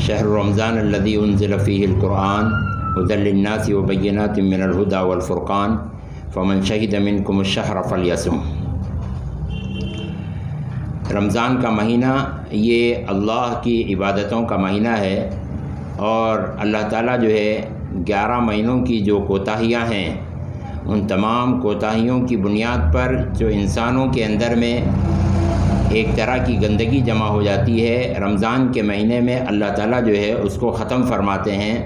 شہر رمضان الذی انزل فیہ القرآن ھدی للناس وبینات من الھدی والفرقان فمن شہد منکم الشہر فلیصم۔ رمضان کا مہینہ یہ اللہ کی عبادتوں کا مہینہ ہے، اور اللہ تعالیٰ جو ہے 11 مہینوں کی جو کوتاہیاں ہیں ان تمام کوتاہیوں کی بنیاد پر جو انسانوں کے اندر میں ایک طرح کی گندگی جمع ہو جاتی ہے، رمضان کے مہینے میں اللہ تعالیٰ جو ہے اس کو ختم فرماتے ہیں۔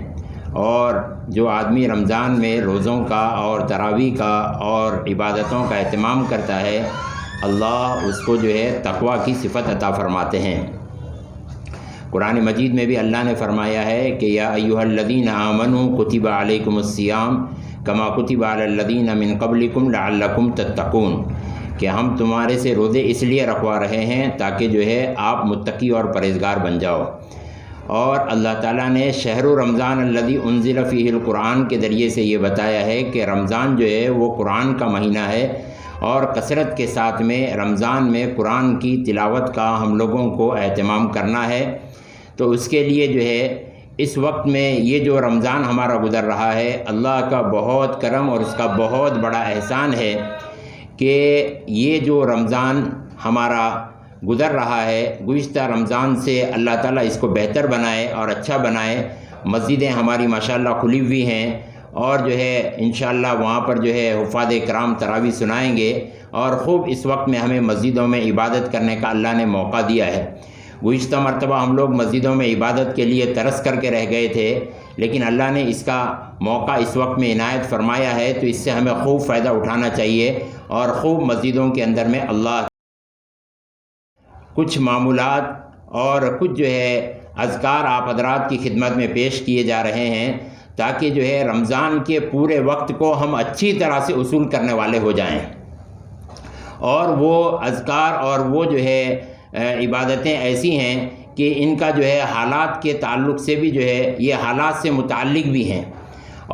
اور جو آدمی رمضان میں روزوں کا اور تراویح کا اور عبادتوں کا اہتمام کرتا ہے، اللہ اس کو جو ہے تقویٰ کی صفت عطا فرماتے ہیں۔ قرآن مجید میں بھی اللہ نے فرمایا ہے کہ یا ایھا الذین آمنوا کتب علیکم الصیام کما کتب علی الذین من قبلکم لعلکم تتقون، کہ ہم تمہارے سے روزے اس لیے رکھوا رہے ہیں تاکہ جو ہے آپ متقی اور پرہیزگار بن جاؤ۔ اور اللہ تعالیٰ نے شہر رمضان الذی انزل فیہ القرآن کے ذریعے سے یہ بتایا ہے کہ رمضان جو ہے وہ قرآن کا مہینہ ہے، اور کثرت کے ساتھ میں رمضان میں قرآن کی تلاوت کا ہم لوگوں کو اہتمام کرنا ہے۔ تو اس کے لیے جو ہے اس وقت میں یہ جو رمضان ہمارا گزر رہا ہے، اللہ کا بہت کرم اور اس کا بہت بڑا احسان ہے کہ یہ جو رمضان ہمارا گزر رہا ہے، گزشتہ رمضان سے اللہ تعالیٰ اس کو بہتر بنائے اور اچھا بنائے۔ مسجدیں ہماری ماشاءاللہ کھلی ہوئی ہیں، اور جو ہے انشاءاللہ وہاں پر جو ہے حفاظ کرام تراویح سنائیں گے، اور خوب اس وقت میں ہمیں مسجدوں میں عبادت کرنے کا اللہ نے موقع دیا ہے۔ گزشتہ مرتبہ ہم لوگ مسجدوں میں عبادت کے لیے ترس کر کے رہ گئے تھے، لیکن اللہ نے اس کا موقع اس وقت میں عنایت فرمایا ہے، تو اس سے ہمیں خوب فائدہ اٹھانا چاہیے، اور خوب مسجدوں کے اندر میں اللہ کچھ معمولات اور کچھ جو ہے اذکار آپ حضرات کی خدمت میں پیش کیے جا رہے ہیں، تاکہ جو ہے رمضان کے پورے وقت کو ہم اچھی طرح سے وصول کرنے والے ہو جائیں، اور وہ اذکار اور وہ جو ہے عبادتیں ایسی ہیں کہ ان کا جو ہے حالات کے تعلق سے بھی جو ہے یہ حالات سے متعلق بھی ہیں،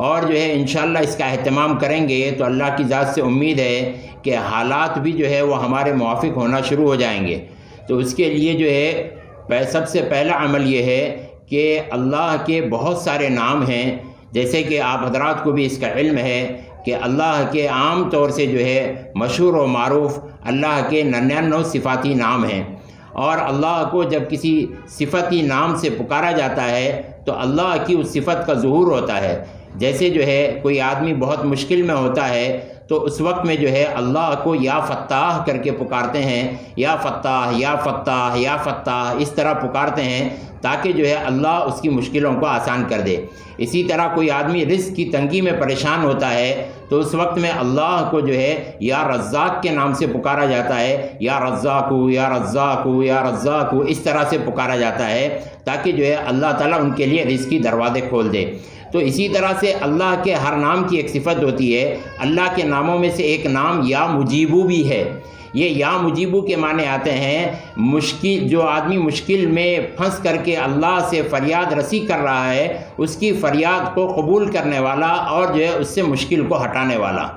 اور جو ہے انشاءاللہ اس کا اہتمام کریں گے تو اللہ کی ذات سے امید ہے کہ حالات بھی جو ہے وہ ہمارے موافق ہونا شروع ہو جائیں گے۔ تو اس کے لیے جو ہے سب سے پہلا عمل یہ ہے کہ اللہ کے بہت سارے نام ہیں، جیسے کہ آپ حضرات کو بھی اس کا علم ہے کہ اللہ کے عام طور سے جو ہے مشہور و معروف اللہ کے 99 صفاتی نام ہیں، اور اللہ کو جب کسی صفتی نام سے پکارا جاتا ہے تو اللہ کی اس صفت کا ظہور ہوتا ہے۔ جیسے جو ہے کوئی آدمی بہت مشکل میں ہوتا ہے تو اس وقت میں جو ہے اللہ کو یا فتاح کر کے پکارتے ہیں، یا فتاح یا فتاح یا فتاح، اس طرح پکارتے ہیں تاکہ جو ہے اللہ اس کی مشکلوں کو آسان کر دے۔ اسی طرح کوئی آدمی رزق کی تنگی میں پریشان ہوتا ہے تو اس وقت میں اللہ کو جو ہے یا رزاق کے نام سے پکارا جاتا ہے، یا رزاق یا رزاق یا رزاق، اس طرح سے پکارا جاتا ہے تاکہ جو ہے اللہ تعالیٰ ان کے لیے رزق کی دروازے کھول دے۔ تو اسی طرح سے اللہ کے ہر نام کی ایک صفت ہوتی ہے۔ اللہ کے ناموں میں سے ایک نام یا مجیبو بھی ہے۔ یہ یا مجیبو کے معنی آتے ہیں مشکل، جو آدمی مشکل میں پھنس کر کے اللہ سے فریاد رسی کر رہا ہے، اس کی فریاد کو قبول کرنے والا اور جو ہے اس سے مشکل کو ہٹانے والا۔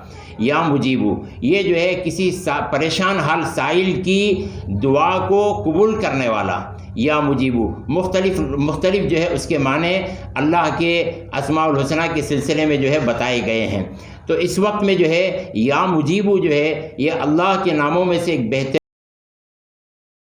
یا مجیبو یہ جو ہے کسی پریشان حال سائل کی دعا کو قبول کرنے والا۔ یا مجیبو مختلف جو ہے اس کے معنی اللہ کے اسماء الحسنہ کے سلسلے میں جو ہے بتائے گئے ہیں۔ تو اس وقت میں جو ہے یا مجیبو جو ہے یہ اللہ کے ناموں میں سے ایک بہتر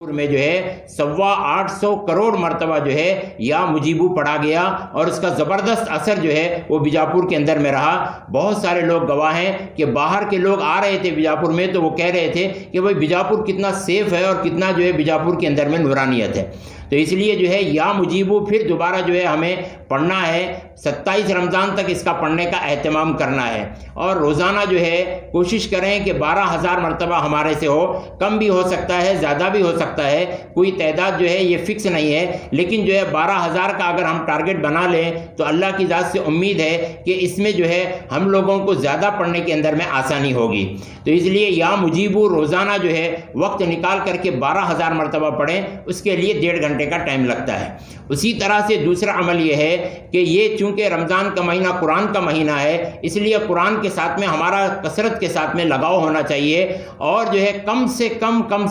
میں جو ہے 825 کروڑ مرتبہ جو ہے یا مجیبو پڑھا گیا، اور اس کا زبردست اثر جو ہے وہ بیجاپور کے اندر میں رہا۔ بہت سارے لوگ گواہ ہیں کہ باہر کے لوگ آ رہے تھے بیجاپور میں تو وہ کہہ رہے تھے کہ بھائی بیجاپور کتنا سیف ہے اور کتنا جو ہے بیجاپور کے اندر میں نورانیت ہے۔ تو اس لیے جو ہے یا مجیبو پھر دوبارہ جو ہے ہمیں پڑھنا ہے، 27 رمضان تک اس کا پڑھنے کا اہتمام کرنا ہے، اور روزانہ جو ہے کوشش کریں کہ 12,000 مرتبہ ہمارے سے ہو، کم بھی ہو سکتا ہے زیادہ بھی ہو سکتا ہے، کوئی تعداد جو ہے یہ فکس نہیں ہے، لیکن جو ہے 12,000 کا اگر ہم ٹارگٹ بنا لیں تو اللہ کی ذات سے امید ہے کہ اس میں جو ہے ہم لوگوں کو زیادہ پڑھنے کے اندر میں آسانی ہوگی۔ تو اس لیے یا مجیبو روزانہ جو ہے وقت نکال کر کے 12,000 مرتبہ پڑھیں، اس کے لیے 1.5 گھنٹہ گھنٹے کا ٹائم لگتا ہے۔ اسی طرح سے دوسرا عمل یہ ہے کہ یہ چونکہ رمضان کا مہینہ قرآن کا مہینہ ہے، اس لیے قرآن کے ساتھ میں ہمارا کثرت کے ساتھ میں لگاؤ ہونا چاہیے، اور جو ہے کم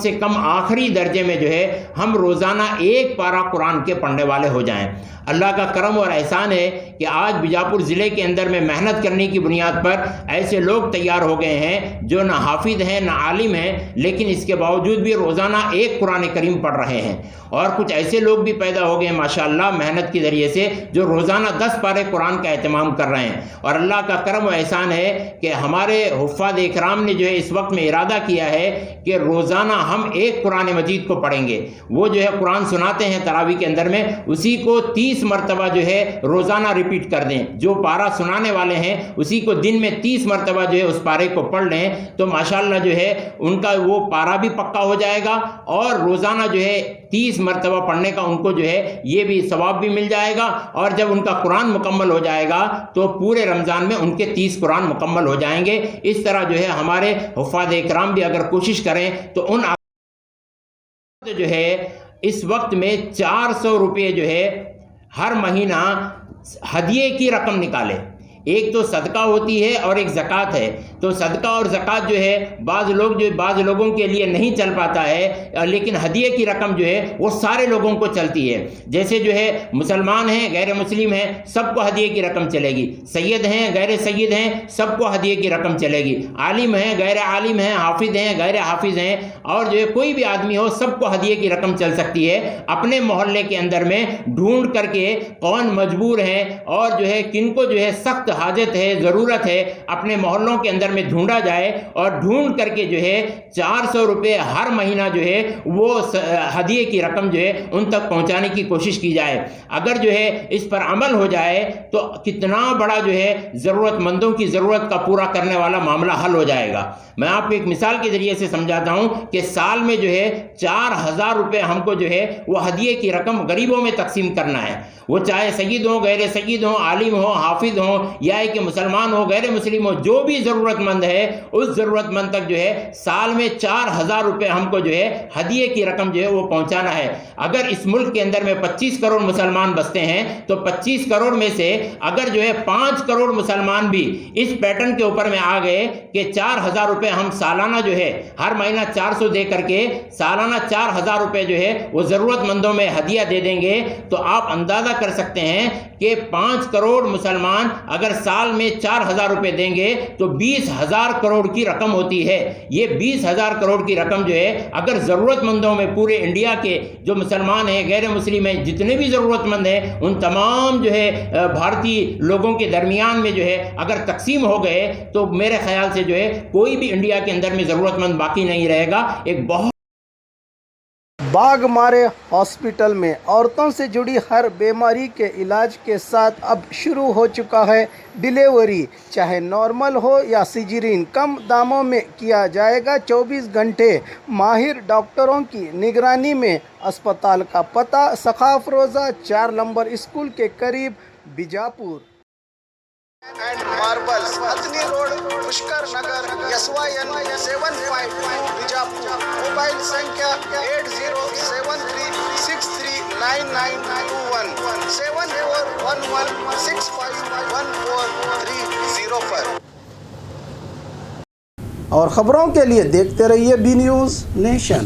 سے کم آخری درجے میں جو ہے ہم روزانہ ایک پارہ قرآن کے پڑھنے والے ہو جائیں۔ اللہ کا کرم اور احسان ہے کہ آج بیجاپور ضلع کے اندر میں محنت کرنے کی بنیاد پر ایسے لوگ تیار ہو گئے ہیں جو نہ حافظ ہیں نہ عالم ہیں، لیکن اس کے باوجود بھی روزانہ ایک قرآن کریم پڑھ رہے ہیں، اور کچھ ایسے لوگ بھی پیدا ہو گئے ہیں ماشاءاللہ محنت کے ذریعے سے جو روزانہ 10 پارے قرآن کا اہتمام کر رہے ہیں۔ اور اللہ کا کرم و احسان ہے کہ ہمارے حفاظ اکرام نے جو ہے اس وقت میں ارادہ کیا ہے کہ روزانہ ہم ایک قرآن مجید کو پڑھیں گے۔ وہ جو ہے قرآن سناتے ہیں تراویح کے اندر میں، اسی کو 30 مرتبہ جو ہے روزانہ ریپیٹ کر دیں۔ جو پارہ سنانے والے ہیں اسی کو دن میں 30 مرتبہ جو ہے اس پارے کو پڑھ لیں تو ماشاءاللہ جو ہے ان کا وہ پارہ بھی پکا ہو جائے گا، اور روزانہ جو ہے 30 مرتبہ پڑھنے کا ان کو جو ہے یہ بھی ثواب بھی مل جائے گا، اور جب ان کا قرآن مکمل ہو جائے گا تو پورے رمضان میں ان کے 30 قرآن مکمل ہو جائیں گے۔ اس طرح جو ہے ہمارے حفاظ اکرام بھی اگر کوشش کریں تو ان جو ہے اس وقت میں 400 روپے جو ہے ہر مہینہ ہدیے کی رقم نکالے۔ ایک تو صدقہ ہوتی ہے اور ایک زکوٰۃ ہے، تو صدقہ اور زکوٰۃ جو ہے بعض لوگوں کے لیے نہیں چل پاتا ہے، لیکن ہدیے کی رقم جو ہے وہ سارے لوگوں کو چلتی ہے۔ جیسے جو ہے مسلمان ہیں غیر مسلم ہیں سب کو ہدیے کی رقم چلے گی، سید ہیں غیر سید ہیں سب کو ہدیے کی رقم چلے گی، عالم ہیں غیر عالم ہیں، حافظ ہیں غیر حافظ ہیں، اور جو ہے کوئی بھی آدمی ہو سب کو ہدیے کی رقم چل سکتی ہے۔ اپنے محلے کے اندر میں ڈھونڈ کر کے کون مجبور ہیں اور جو ہے کن کو جو ہے سخت حاجت ہے ضرورت ہے، اپنے محلوں کے اندر میں ڈھونڈا جائے، اور ڈھونڈ کر کے جو ہے 400 روپے ہر مہینہ جو ہے وہ ہدیے کی رقم جو ہے ان تک پہنچانے کی کوشش کی جائے۔ اگر جو ہے اس پر عمل ہو جائے تو کتنا بڑا جو ہے ضرورت مندوں کی ضرورت کا پورا کرنے والا معاملہ حل ہو جائے گا۔ میں آپ کو ایک مثال کے ذریعے سے سمجھاتا ہوں کہ سال میں جو ہے 4000 روپے ہم کو جو ہے وہ ہدیے کی رقم غریبوں میں تقسیم کرنا ہے، وہ چاہے سید ہوں غیر سید ہوں، عالم ہوں حافظ ہوں، یا کہ مسلمان ہو غیر مسلم ہو، جو بھی ضرورت مند ہے اس ضرورت مند تک جو ہے سال میں 4000 روپے ہم کو جو ہے ہدیے کی رقم جو ہے وہ پہنچانا ہے۔ اگر اس ملک کے اندر میں 25 کروڑ مسلمان بستے ہیں تو 25 کروڑ میں سے اگر جو ہے 5 کروڑ مسلمان بھی اس پیٹرن کے اوپر میں آ گئے کہ 4000 روپے ہم سالانہ جو ہے ہر مہینہ 400 دے کر کے سالانہ 4000 روپے جو ہے وہ ضرورت مندوں میں ہدیہ دے دیں گے، تو آپ اندازہ کر سکتے ہیں کہ 5 کروڑ مسلمان اگر سال میں 4000 روپے دیں گے تو 20,000 کروڑ کی رقم ہوتی ہے۔ یہ 20,000 کروڑ کی رقم جو ہے اگر ضرورت مندوں میں پورے انڈیا کے جو مسلمان ہیں غیر مسلم ہیں جتنے بھی ضرورت مند ہیں ان تمام جو ہے بھارتی لوگوں کے درمیان میں جو ہے اگر تقسیم ہو گئے تو میرے خیال سے جو ہے کوئی بھی انڈیا کے اندر میں ضرورت مند باقی نہیں رہے گا۔ ایک بہت باغ مارے ہاسپٹل میں عورتوں سے جڑی ہر بیماری کے علاج کے ساتھ اب شروع ہو چکا ہے ڈیلیوری، چاہے نارمل ہو یا سیجرین، کم داموں میں کیا جائے گا 24 گھنٹے ماہر ڈاکٹروں کی نگرانی میں۔ اسپتال کا پتہ سقاف روزہ 4 نمبر اسکول کے قریب Bijapur. And marbles Hitni road Pushkar Nagar SYN 752 Bijapur. Mobile سنکھیا 8073639921 7411651430 پر۔ اور خبروں کے لیے دیکھتے رہیے بی نیوز نیشن۔